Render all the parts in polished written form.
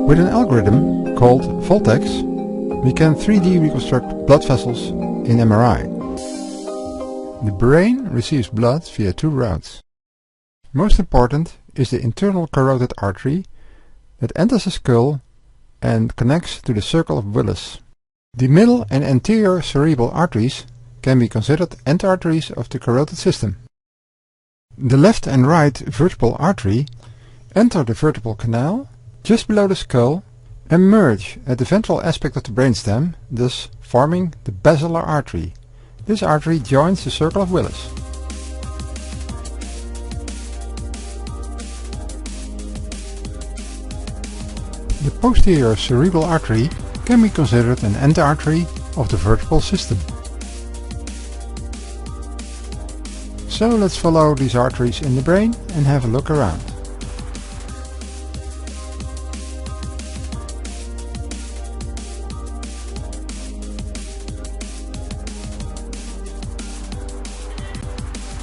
With an algorithm called Voltex, we can 3D reconstruct blood vessels in MRI. The brain receives blood via two routes. Most important is the internal carotid artery that enters the skull and connects to the circle of Willis. The middle and anterior cerebral arteries can be considered end arteries of the carotid system. The left and right vertebral artery enter the vertebral canal just below the skull and merge at the ventral aspect of the brainstem, thus forming the basilar artery. This artery joins the circle of Willis. The posterior cerebral artery can be considered an end artery of the vertebral system. So let's follow these arteries in the brain and have a look around.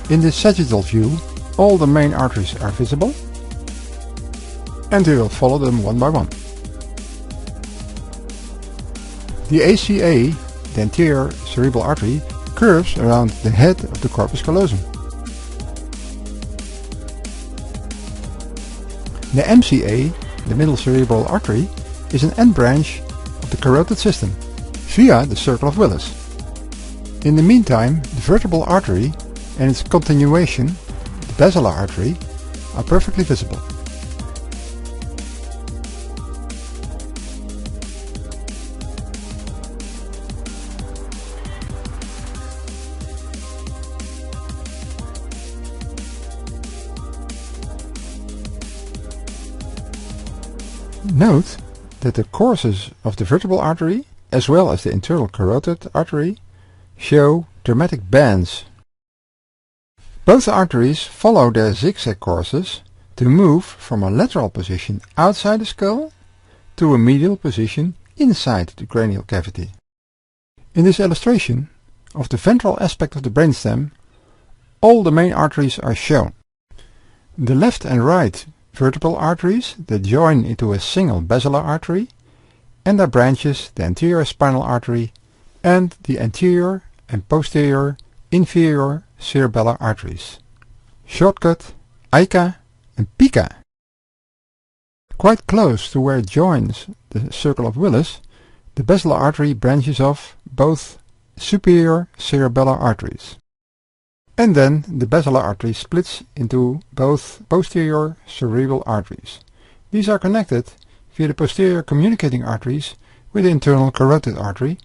In this sagittal view, all the main arteries are visible, and we will follow them one by one. The ACA, the anterior cerebral artery, curves around the head of the corpus callosum. The MCA, the middle cerebral artery, is an end branch of the carotid system, via the circle of Willis. In the meantime, the vertebral artery and its continuation, the basilar artery, are perfectly visible. Note that the courses of the vertebral artery, as well as the internal carotid artery, show dramatic bands. Both arteries follow their zigzag courses to move from a lateral position outside the skull to a medial position inside the cranial cavity. In this illustration of the ventral aspect of the brainstem, all the main arteries are shown. The left and right vertebral arteries that join into a single basilar artery, and their branches the anterior spinal artery and the anterior and posterior inferior cerebellar arteries. Shortcut ICA and PICA. Quite close to where it joins the circle of Willis, the basilar artery branches off both superior cerebellar arteries. And then the basilar artery splits into both posterior cerebral arteries. These are connected via the posterior communicating arteries with the internal carotid artery,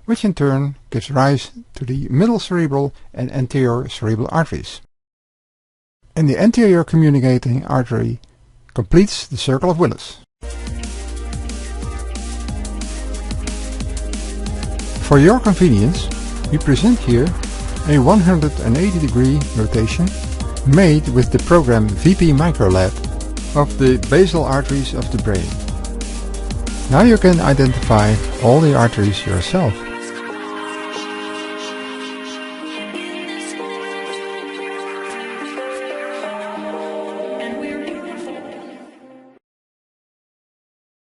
which in turn gives rise to the middle cerebral and anterior cerebral arteries. And the anterior communicating artery completes the circle of Willis. For your convenience, we present here a 180-degree rotation made with the program VP Microlab of the basal arteries of the brain. Now you can identify all the arteries yourself.